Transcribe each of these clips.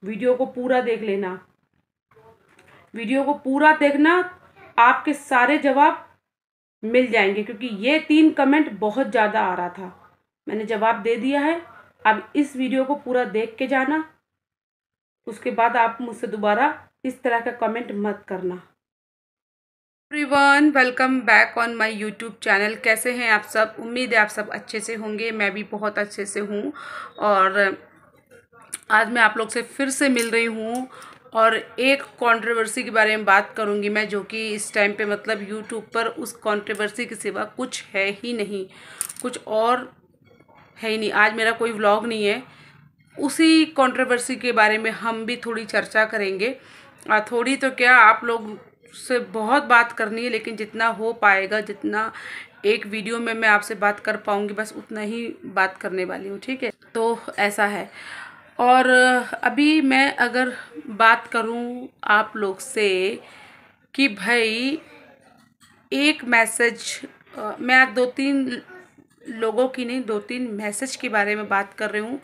Video को पूरा देख लेना, वीडियो को पूरा देखना, आपके सारे जवाब मिल जाएंगे। क्योंकि ये 3 कमेंट बहुत ज़्यादा आ रहा था, मैंने जवाब दे दिया है। अब इस वीडियो को पूरा देख के जाना, उसके बाद आप मुझसे दोबारा इस तरह का कमेंट मत करना। Everyone, welcome back on my YouTube channel. कैसे हैं आप सब? उम्मीद है आप सब अच्छे से होंगे। मैं भी बहुत अच्छे से हूँ और आज मैं आप लोग से फिर से मिल रही हूँ और एक कंट्रोवर्सी के बारे में बात करूँगी मैं, जो कि इस टाइम पे मतलब यूट्यूब पर उस कंट्रोवर्सी के सिवा कुछ है ही नहीं, कुछ और है ही नहीं। आज मेरा कोई व्लॉग नहीं है, उसी कंट्रोवर्सी के बारे में हम भी थोड़ी चर्चा करेंगे। थोड़ी तो क्या, आप लोग से बहुत बात करनी है, लेकिन जितना हो पाएगा, जितना एक वीडियो में मैं आपसे बात कर पाऊँगी, बस उतना ही बात करने वाली हूँ। ठीक है, तो ऐसा है। और अभी मैं अगर बात करूँ आप लोग से कि भाई एक मैसेज, मैं आज 2-3 लोगों की नहीं, 2-3 मैसेज के बारे में बात कर रही हूँ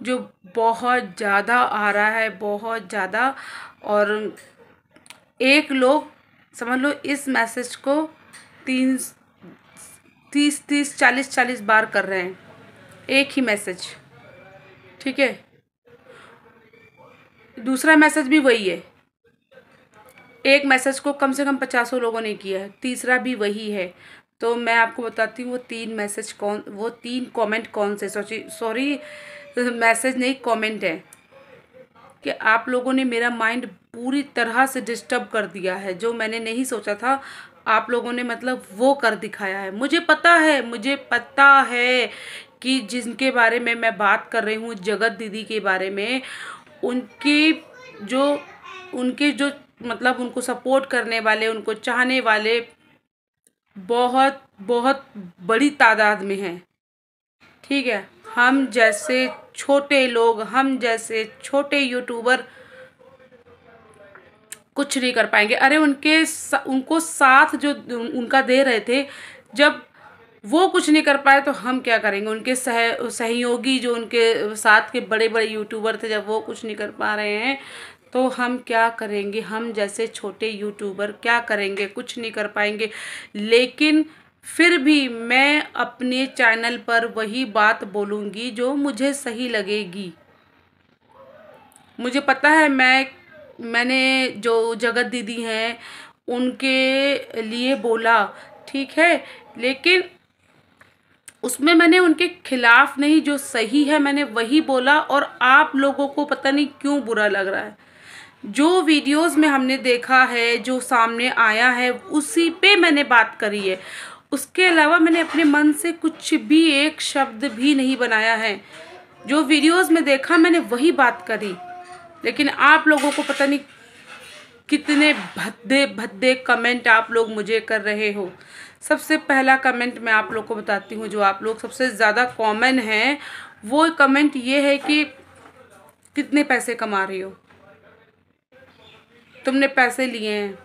जो बहुत ज़्यादा आ रहा है, बहुत ज़्यादा। और एक लोग समझ लो इस मैसेज को 40 बार कर रहे हैं, एक ही मैसेज। ठीक है, दूसरा मैसेज भी वही है, एक मैसेज को कम से कम 50 लोगों ने किया है, तीसरा भी वही है। तो मैं आपको बताती हूँ वो 3 मैसेज वो 3 कमेंट कौन से, सॉरी मैसेज नहीं, कमेंट है कि आप लोगों ने मेरा माइंड पूरी तरह से डिस्टर्ब कर दिया है। जो मैंने नहीं सोचा था, आप लोगों ने मतलब वो कर दिखाया है। मुझे पता है कि जिनके बारे में मैं बात कर रही हूँ, जगत दीदी के बारे में, उनकी जो उनके जो मतलब उनको सपोर्ट करने वाले, उनको चाहने वाले बहुत बहुत बड़ी तादाद में हैं। ठीक है, हम जैसे छोटे लोग, हम जैसे छोटे यूट्यूबर कुछ नहीं कर पाएंगे। अरे उनको साथ जो उनका दे रहे थे, जब वो कुछ नहीं कर पाए तो हम क्या करेंगे? उनके सहयोगी जो उनके साथ के बड़े बड़े यूट्यूबर थे, जब वो कुछ नहीं कर पा रहे हैं तो हम क्या करेंगे? हम जैसे छोटे यूट्यूबर क्या करेंगे? कुछ नहीं कर पाएंगे। लेकिन फिर भी मैं अपने चैनल पर वही बात बोलूँगी जो मुझे सही लगेगी। मुझे पता है मैंने जो जगत दीदी हैं उनके लिए बोला, ठीक है, लेकिन उसमें मैंने उनके खिलाफ नहीं, जो सही है मैंने वही बोला। और आप लोगों को पता नहीं क्यों बुरा लग रहा है। जो वीडियोस में हमने देखा है, जो सामने आया है, उसी पे मैंने बात करी है। उसके अलावा मैंने अपने मन से कुछ भी एक शब्द भी नहीं बनाया है। जो वीडियोस में देखा मैंने वही बात करी। लेकिन आप लोगों को पता नहीं कितने भद्दे भद्दे कमेंट आप लोग मुझे कर रहे हो। सबसे पहला कमेंट मैं आप लोग को बताती हूँ, जो आप लोग सबसे ज़्यादा कॉमन है। वो कमेंट ये है कि कितने पैसे कमा रही हो, तुमने पैसे लिए हैं,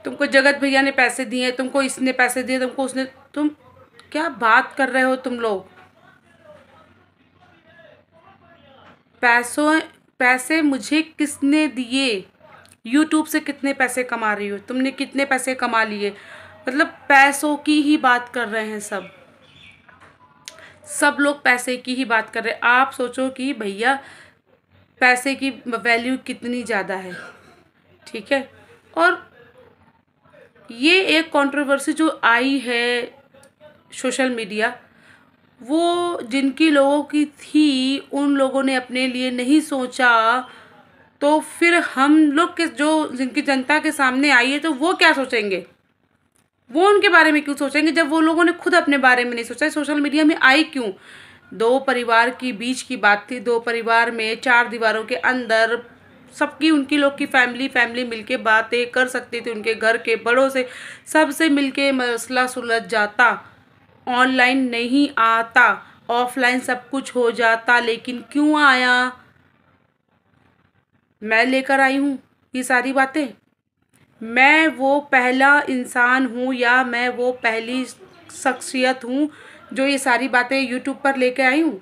तुमको जगत भैया ने पैसे दिए हैं, तुमको इसने पैसे दिए, तुमको उसने। तुम क्या बात कर रहे हो तुम लोग? पैसे मुझे किसने दिए? यूट्यूब से कितने पैसे कमा रही हो, तुमने कितने पैसे कमा लिए? मतलब पैसों की ही बात कर रहे हैं सब लोग पैसे की ही बात कर रहे हैं। आप सोचो कि भैया पैसे की वैल्यू कितनी ज़्यादा है। ठीक है, और ये एक कंट्रोवर्सी जो आई है सोशल मीडिया, वो जिनकी लोगों की थी, उन लोगों ने अपने लिए नहीं सोचा। तो फिर हम लोग के जो जिनकी जनता के सामने आई है, तो वो क्या सोचेंगे? वो उनके बारे में क्यों सोचेंगे जब वो लोगों ने खुद अपने बारे में नहीं सोचा? सोशल मीडिया में आई क्यों? 2 परिवार की बीच की बात थी। 2 परिवार में 4 दीवारों के अंदर सबकी, उनकी लोग की फैमिली मिलके बातें कर सकती थी। उनके घर के बड़ों से, सबसे मिलके मसला सुलझ जाता। ऑनलाइन नहीं आता, ऑफलाइन सब कुछ हो जाता। लेकिन क्यों आया? मैं लेकर आई हूँ ये सारी बातें। मैं वो पहला इंसान हूँ या मैं वो पहली शख्सियत हूँ जो ये सारी बातें यूट्यूब पर लेके आई हूँ?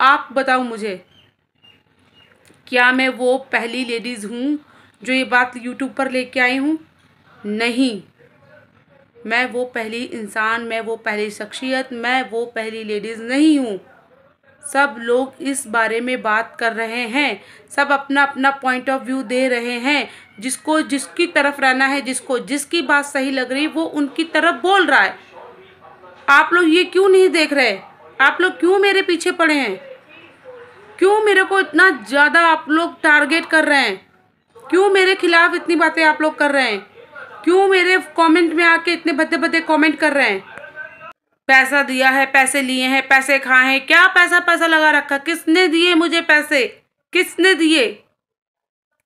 आप बताओ मुझे। क्या मैं वो पहली लेडीज़ हूँ जो ये बात यूट्यूब पर लेके आई हूँ? नहीं। मैं वो पहली इंसान, मैं वो पहली शख्सियत, मैं वो पहली लेडीज़ नहीं हूँ। सब लोग इस बारे में बात कर रहे हैं, सब अपना अपना पॉइंट ऑफ व्यू दे रहे हैं। जिसको जिसकी तरफ रहना है, जिसको जिसकी बात सही लग रही है, वो उनकी तरफ बोल रहा है। आप लोग ये क्यों नहीं देख रहे? आप लोग क्यों मेरे पीछे पड़े हैं? क्यों मेरे को इतना ज़्यादा आप लोग टारगेट कर रहे हैं? क्यों मेरे खिलाफ इतनी बातें आप लोग कर रहे हैं? क्यों मेरे कमेंट में आके इतने भद्दे भद्दे कमेंट कर रहे हैं? पैसा दिया है, पैसे लिए हैं, पैसे खाए हैं। क्या पैसा पैसा लगा रखा? किसने दिए मुझे पैसे? किसने दिए?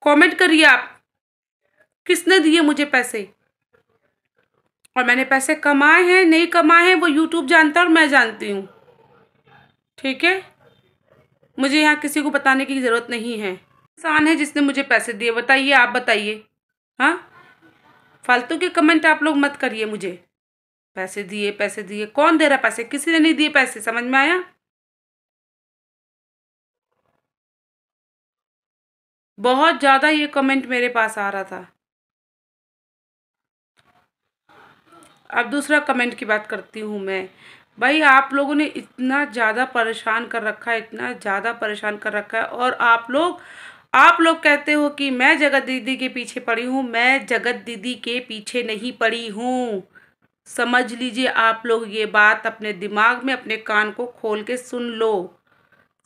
कमेंट करिए आप, किसने दिए मुझे पैसे? और मैंने पैसे कमाए हैं नहीं कमाए हैं वो यूट्यूब जानता है और मैं जानती हूँ। ठीक है, मुझे यहाँ किसी को बताने की ज़रूरत नहीं है। इंसान है जिसने मुझे पैसे दिए, बताइए, आप बताइए। हाँ, फालतू के कमेंट आप लोग मत करिए मुझे। पैसे दिए, पैसे दिए, कौन दे रहा पैसे? किसी ने नहीं दिए पैसे, समझ में आया? बहुत ज़्यादा ये कमेंट मेरे पास आ रहा था। अब दूसरा कमेंट की बात करती हूँ मैं। भाई आप लोगों ने इतना ज़्यादा परेशान कर रखा है, इतना ज़्यादा परेशान कर रखा है, और आप लोग कहते हो कि मैं जगत दीदी के पीछे पड़ी हूँ। मैं जगत दीदी के पीछे नहीं पड़ी हूँ। समझ लीजिए आप लोग ये बात, अपने दिमाग में अपने कान को खोल के सुन लो।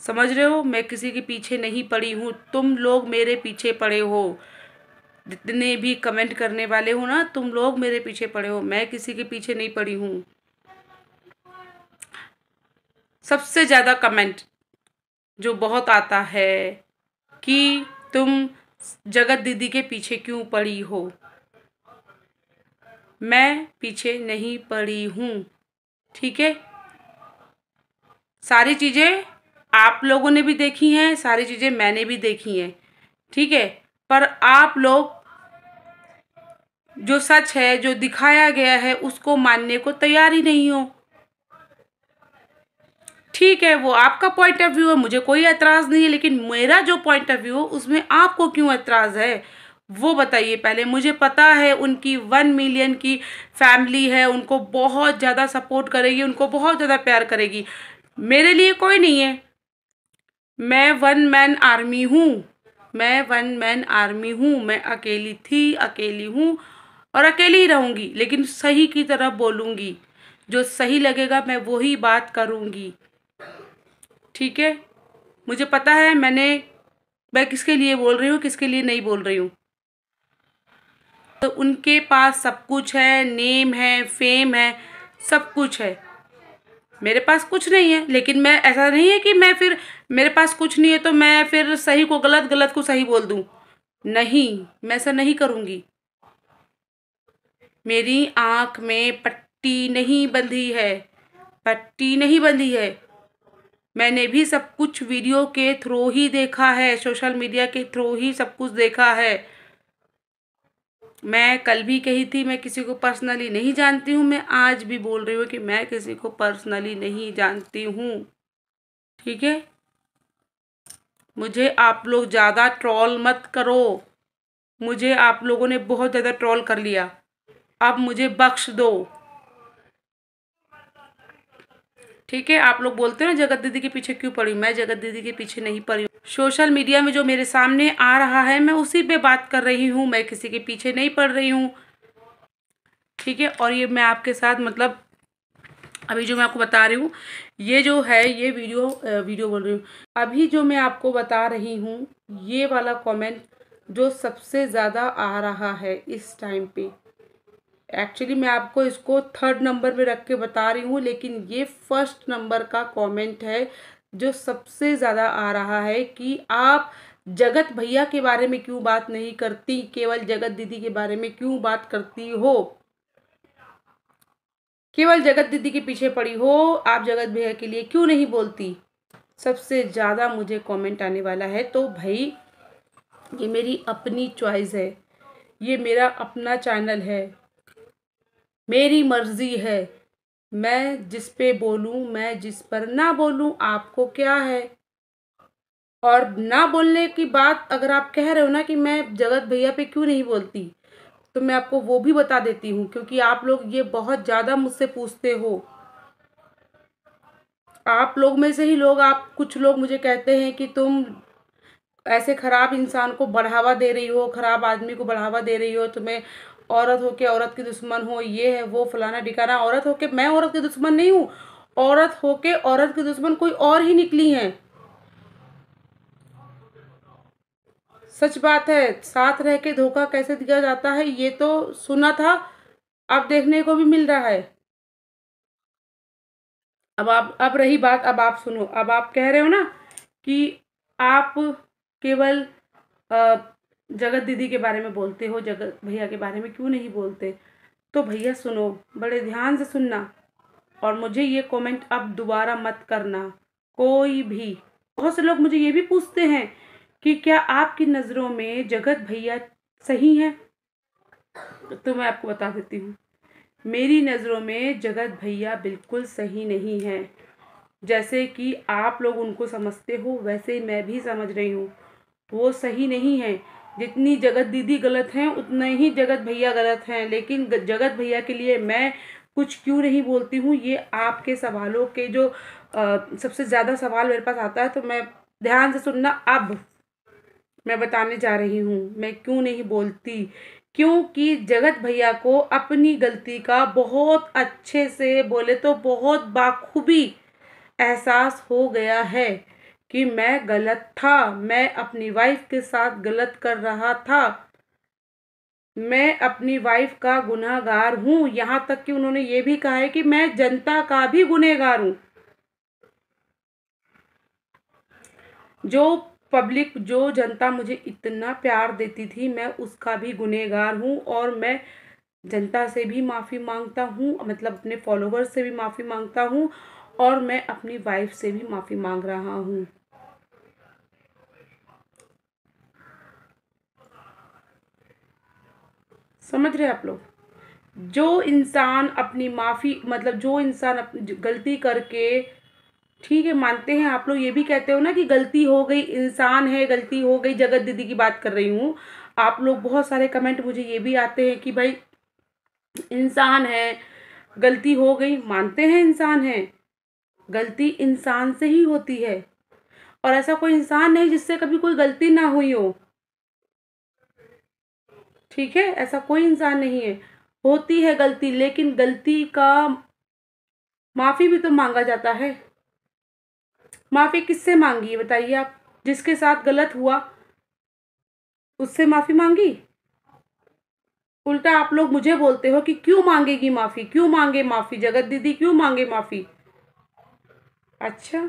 समझ रहे हो? मैं किसी के पीछे नहीं पड़ी हूँ, तुम लोग मेरे पीछे पड़े हो। जितने भी कमेंट करने वाले हो ना, तुम लोग मेरे पीछे पड़े हो, मैं किसी के पीछे नहीं पड़ी हूँ। सबसे ज़्यादा कमेंट जो बहुत आता है कि तुम जगत दीदी के पीछे क्यों पड़ी हो? मैं पीछे नहीं पड़ी हूँ, ठीक है? सारी चीज़ें आप लोगों ने भी देखी हैं, सारी चीज़ें मैंने भी देखी हैं, ठीक है? पर आप लोग जो सच है, जो दिखाया गया है, उसको मानने को तैयार ही नहीं हो। ठीक है, वो आपका पॉइंट ऑफ व्यू है, मुझे कोई एतराज़ नहीं है, लेकिन मेरा जो पॉइंट ऑफ व्यू है उसमें आपको क्यों एतराज़ है, वो बताइए पहले। मुझे पता है उनकी 1 मिलियन की फैमिली है, उनको बहुत ज़्यादा सपोर्ट करेगी, उनको बहुत ज़्यादा प्यार करेगी। मेरे लिए कोई नहीं है। मैं वन मैन आर्मी हूँ, मैं वन मैन आर्मी हूँ। मैं अकेली थी, अकेली हूँ और अकेली ही रहूँगी, लेकिन सही की तरफ बोलूँगी। जो सही लगेगा मैं वही बात करूँगी, ठीक है? मुझे पता है मैं किसके लिए बोल रही हूँ, किसके लिए नहीं बोल रही हूँ। तो उनके पास सब कुछ है, नेम है, फेम है, सब कुछ है। मेरे पास कुछ नहीं है, लेकिन मैं, ऐसा नहीं है कि मैं फिर, मेरे पास कुछ नहीं है तो मैं फिर सही को गलत, गलत को सही बोल दूँ। नहीं, मैं ऐसा नहीं करूँगी। मेरी आँख में पट्टी नहीं बंधी है, पट्टी नहीं बंधी है। मैंने भी सब कुछ वीडियो के थ्रू ही देखा है, सोशल मीडिया के थ्रू ही सब कुछ देखा है। मैं कल भी कही थी मैं किसी को पर्सनली नहीं जानती हूँ, मैं आज भी बोल रही हूँ कि मैं किसी को पर्सनली नहीं जानती हूँ, ठीक है? मुझे आप लोग ज़्यादा ट्रोल मत करो। मुझे आप लोगों ने बहुत ज़्यादा ट्रोल कर लिया, अब मुझे बख्श दो, ठीक है? आप लोग बोलते हो ना जगत दीदी के पीछे क्यों पड़ी, मैं जगत दीदी के पीछे नहीं पड़ी हूँ। सोशल मीडिया में जो मेरे सामने आ रहा है मैं उसी पे बात कर रही हूँ, मैं किसी के पीछे नहीं पड़ रही हूँ, ठीक है? और ये मैं आपके साथ, मतलब अभी जो मैं आपको बता रही हूँ, ये जो है, ये वीडियो बोल रही हूँ, अभी जो मैं आपको बता रही हूँ, ये वाला कमेंट जो सबसे ज़्यादा आ रहा है इस टाइम पे, एक्चुअली मैं आपको इसको 3rd नंबर पे रख के बता रही हूँ, लेकिन ये 1st नंबर का कमेंट है जो सबसे ज़्यादा आ रहा है कि आप जगत भैया के बारे में क्यों बात नहीं करती, केवल जगत दीदी के बारे में क्यों बात करती हो, केवल जगत दीदी के पीछे पड़ी हो, आप जगत भैया के लिए क्यों नहीं बोलती। सबसे ज़्यादा मुझे कमेंट आने वाला है। तो भाई ये मेरी अपनी चॉइस है, ये मेरा अपना चैनल है, मेरी मर्जी है, मैं जिस पे बोलूँ, मैं जिस पर ना बोलूँ, आपको क्या है? और ना बोलने की बात अगर आप कह रहे हो ना कि मैं जगत भैया पे क्यों नहीं बोलती, तो मैं आपको वो भी बता देती हूँ, क्योंकि आप लोग ये बहुत ज़्यादा मुझसे पूछते हो। आप लोग में से ही लोग, आप कुछ लोग मुझे कहते हैं कि तुम ऐसे खराब इंसान को बढ़ावा दे रही हो, खराब आदमी को बढ़ावा दे रही हो, तुम्हें औरत हो के औरत की दुश्मन हो, ये है वो फलाना ढिकाना। औरत हो के मैं औरत की दुश्मन नहीं हूँ, औरत हो के औरत की दुश्मन कोई और ही निकली है। सच बात है, साथ रह के धोखा कैसे दिया जाता है ये तो सुना था, अब देखने को भी मिल रहा है। अब रही बात, अब आप सुनो। अब आप कह रहे हो ना कि आप केवल अ, जगत दीदी के बारे में बोलते हो, जगत भैया के बारे में क्यों नहीं बोलते। तो भैया सुनो, बड़े ध्यान से सुनना, और मुझे ये कमेंट अब दोबारा मत करना कोई भी। बहुत से लोग मुझे ये भी पूछते हैं कि क्या आपकी नज़रों में जगत भैया सही हैं। तो मैं आपको बता देती हूँ, मेरी नज़रों में जगत भैया बिल्कुल सही नहीं है। जैसे कि आप लोग उनको समझते हो वैसे ही मैं भी समझ रही हूँ, वो सही नहीं है। जितनी जगत दीदी गलत हैं उतना ही जगत भैया गलत हैं। लेकिन जगत भैया के लिए मैं कुछ क्यों नहीं बोलती हूँ, ये आपके सवालों के जो सबसे ज़्यादा सवाल मेरे पास आता है, तो मैं ध्यान से सुनना। अब मैं बताने जा रही हूँ मैं क्यों नहीं बोलती। क्योंकि जगत भैया को अपनी गलती का बहुत अच्छे से, बोले तो बहुत बाखूबी एहसास हो गया है कि मैं गलत था, मैं अपनी वाइफ के साथ गलत कर रहा था, मैं अपनी वाइफ का गुनहगार हूँ। यहाँ तक कि उन्होंने ये भी कहा है कि मैं जनता का भी गुनहगार हूँ। जो पब्लिक, जो जनता मुझे इतना प्यार देती थी, मैं उसका भी गुनहगार हूँ। और मैं जनता से भी माफ़ी मांगता हूँ, मतलब अपने फॉलोवर्स से भी माफ़ी मांगता हूँ, और मैं अपनी वाइफ से भी माफ़ी मांग रहा हूँ। समझ रहे आप लोग। जो इंसान अपनी माफ़ी, मतलब जो इंसान गलती करके, ठीक है मानते हैं आप लोग, ये भी कहते हो ना कि गलती हो गई, इंसान है, गलती हो गई। जगत दीदी की बात कर रही हूँ। आप लोग बहुत सारे कमेंट मुझे ये भी आते हैं कि भाई इंसान है, गलती हो गई। मानते हैं इंसान है, गलती इंसान से ही होती है, और ऐसा कोई इंसान नहीं जिससे कभी कोई गलती ना हुई हो। ठीक है, ऐसा कोई इंसान नहीं है। होती है गलती, लेकिन गलती का माफ़ी भी तो मांगा जाता है। माफ़ी किससे मांगी है बताइए आप। जिसके साथ गलत हुआ उससे माफ़ी मांगी। उल्टा आप लोग मुझे बोलते हो कि क्यों मांगेगी माफ़ी, क्यों मांगे माफ़ी, जगत दीदी क्यों मांगे माफ़ी। अच्छा,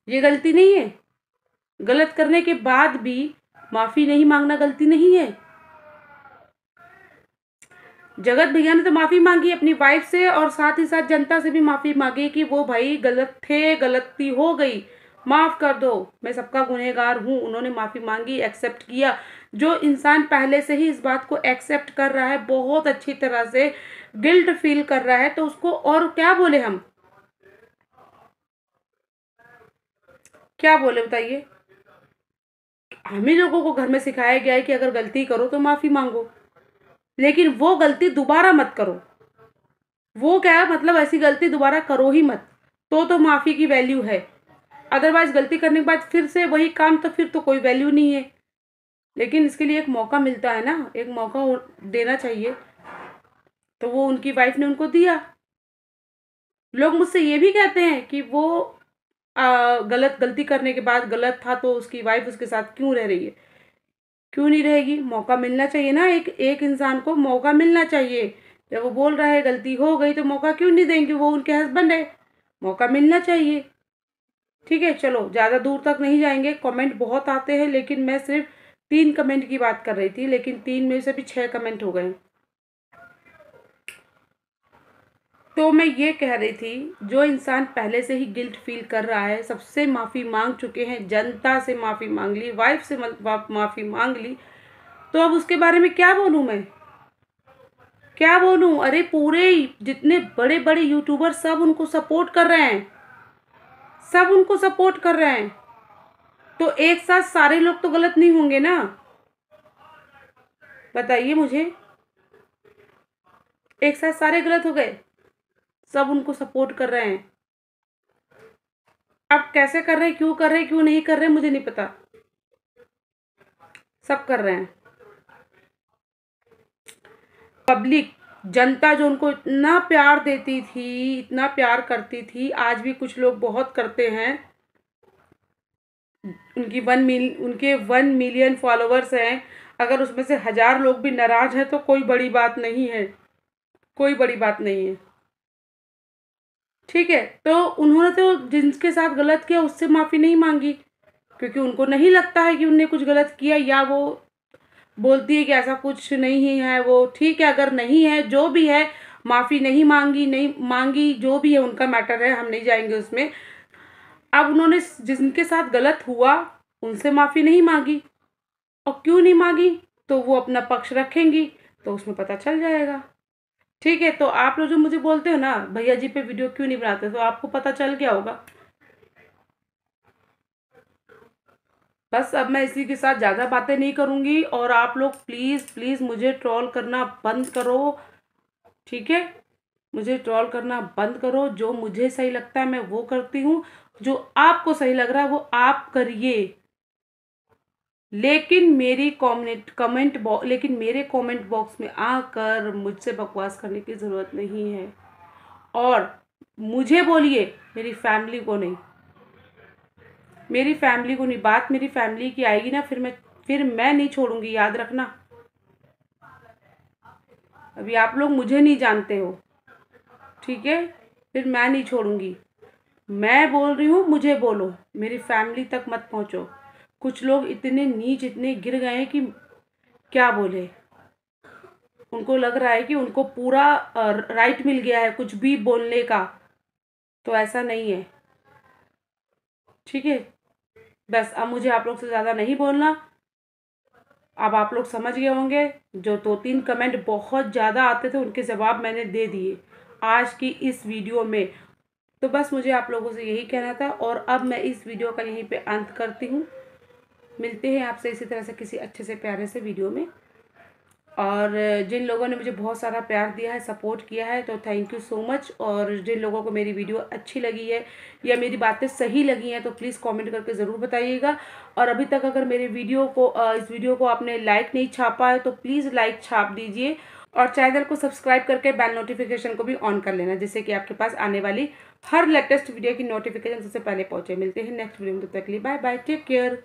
ये गलती नहीं है? गलत करने के बाद भी माफ़ी नहीं मांगना गलती नहीं है? जगत भैया ने तो माफ़ी मांगी अपनी वाइफ से, और साथ ही साथ जनता से भी माफ़ी मांगी कि वो भाई गलत थे, गलती हो गई, माफ़ कर दो, मैं सबका गुनहगार हूँ। उन्होंने माफ़ी मांगी, एक्सेप्ट किया। जो इंसान पहले से ही इस बात को एक्सेप्ट कर रहा है, बहुत अच्छी तरह से गिल्ट फील कर रहा है, तो उसको और क्या बोले हम, क्या बोले बताइए। हम ही लोगों को घर में सिखाया गया है कि अगर गलती करो तो माफ़ी मांगो, लेकिन वो गलती दोबारा मत करो। वो क्या है, मतलब ऐसी गलती दोबारा करो ही मत, तो माफ़ी की वैल्यू है। अदरवाइज गलती करने के बाद फिर से वही काम, तो फिर तो कोई वैल्यू नहीं है। लेकिन इसके लिए एक मौका मिलता है ना, एक मौका देना चाहिए, तो वो उनकी वाइफ ने उनको दिया। लोग मुझसे ये भी कहते हैं कि वो गलती करने के बाद गलत था तो उसकी वाइफ उसके साथ क्यों रह रही है। क्यों नहीं रहेगी, मौका मिलना चाहिए ना, एक एक इंसान को मौका मिलना चाहिए। जब वो बोल रहा है गलती हो गई तो मौका क्यों नहीं देंगे, वो उनके हस्बैंड है, मौका मिलना चाहिए। ठीक है, चलो ज़्यादा दूर तक नहीं जाएंगे। कमेंट बहुत आते हैं, लेकिन मैं सिर्फ 3 कमेंट की बात कर रही थी, लेकिन 3 में से भी 6 कमेंट हो गए। तो मैं ये कह रही थी, जो इंसान पहले से ही गिल्ट फील कर रहा है, सबसे माफ़ी मांग चुके हैं, जनता से माफ़ी मांग ली, वाइफ से माफ़ी मांग ली, तो अब उसके बारे में क्या बोलूँ मैं, क्या बोलूँ। अरे पूरे जितने बड़े बड़े यूट्यूबर सब उनको सपोर्ट कर रहे हैं, सब उनको सपोर्ट कर रहे हैं। तो एक साथ सारे लोग तो गलत नहीं होंगे ना, बताइए मुझे। एक साथ सारे गलत हो गए, सब उनको सपोर्ट कर रहे हैं। अब कैसे कर रहे हैं, क्यों कर रहे हैं, क्यों नहीं कर रहे हैं, मुझे नहीं पता, सब कर रहे हैं। पब्लिक, जनता जो उनको इतना प्यार देती थी, इतना प्यार करती थी, आज भी कुछ लोग बहुत करते हैं। उनके 1 मिलियन फॉलोवर्स हैं, अगर उसमें से 1000 लोग भी नाराज हैं तो कोई बड़ी बात नहीं है, कोई बड़ी बात नहीं है। ठीक है, तो उन्होंने तो जिनके साथ गलत किया उससे माफ़ी नहीं मांगी, क्योंकि उनको नहीं लगता है कि उनने कुछ गलत किया, या वो बोलती है कि ऐसा कुछ नहीं है। वो ठीक है, अगर नहीं है, जो भी है, माफ़ी नहीं मांगी, नहीं मांगी, जो भी है उनका मैटर है, हम नहीं जाएंगे उसमें। अब उन्होंने जिनके साथ गलत हुआ उनसे माफ़ी नहीं मांगी, और क्यों नहीं मांगी, तो वो अपना पक्ष रखेंगी, तो उसमें पता चल जाएगा। ठीक है, तो आप लोग जो मुझे बोलते हो ना भैया जी पे वीडियो क्यों नहीं बनाते, तो आपको पता चल गया होगा। बस अब मैं इसी के साथ ज़्यादा बातें नहीं करूँगी, और आप लोग प्लीज़ प्लीज़ मुझे ट्रोल करना बंद करो, ठीक है। मुझे ट्रोल करना बंद करो, जो मुझे सही लगता है मैं वो करती हूँ, जो आपको सही लग रहा है वो आप करिए, लेकिन मेरे कमेंट बॉक्स में आकर मुझसे बकवास करने की ज़रूरत नहीं है। और मुझे बोलिए, मेरी फैमिली को नहीं, मेरी फैमिली को नहीं। बात मेरी फैमिली की आएगी ना, फिर मैं नहीं छोड़ूंगी, याद रखना। अभी आप लोग मुझे नहीं जानते हो, ठीक है, फिर मैं नहीं छोड़ूंगी। मैं बोल रही हूँ, मुझे बोलो, मेरी फैमिली तक मत पहुँचो। कुछ लोग इतने नीच, इतने गिर गए हैं कि क्या बोले। उनको लग रहा है कि उनको पूरा राइट मिल गया है कुछ भी बोलने का, तो ऐसा नहीं है, ठीक है। बस अब मुझे आप लोग से ज़्यादा नहीं बोलना। अब आप लोग समझ गए होंगे, जो 2-3 कमेंट बहुत ज़्यादा आते थे उनके जवाब मैंने दे दिए आज की इस वीडियो में। तो बस मुझे आप लोगों से यही कहना था, और अब मैं इस वीडियो का यहीं पे अंत करती हूँ। मिलते हैं आपसे इसी तरह से किसी अच्छे से प्यारे से वीडियो में। और जिन लोगों ने मुझे बहुत सारा प्यार दिया है, सपोर्ट किया है, तो थैंक यू सो मच। और जिन लोगों को मेरी वीडियो अच्छी लगी है या मेरी बातें सही लगी हैं, तो प्लीज़ कमेंट करके ज़रूर बताइएगा। और अभी तक अगर मेरे इस वीडियो को आपने लाइक नहीं छापा है तो प्लीज़ लाइक छाप दीजिए, और चैनल को सब्सक्राइब करके बेल नोटिफिकेशन को भी ऑन कर लेना, जिससे कि आपके पास आने वाली हर लेटेस्ट वीडियो की नोटिफिकेशन सबसे पहले पहुँचे। मिलते हैं नेक्स्ट वीडियो में, तब तक के लिए बाय बाय, टेक केयर।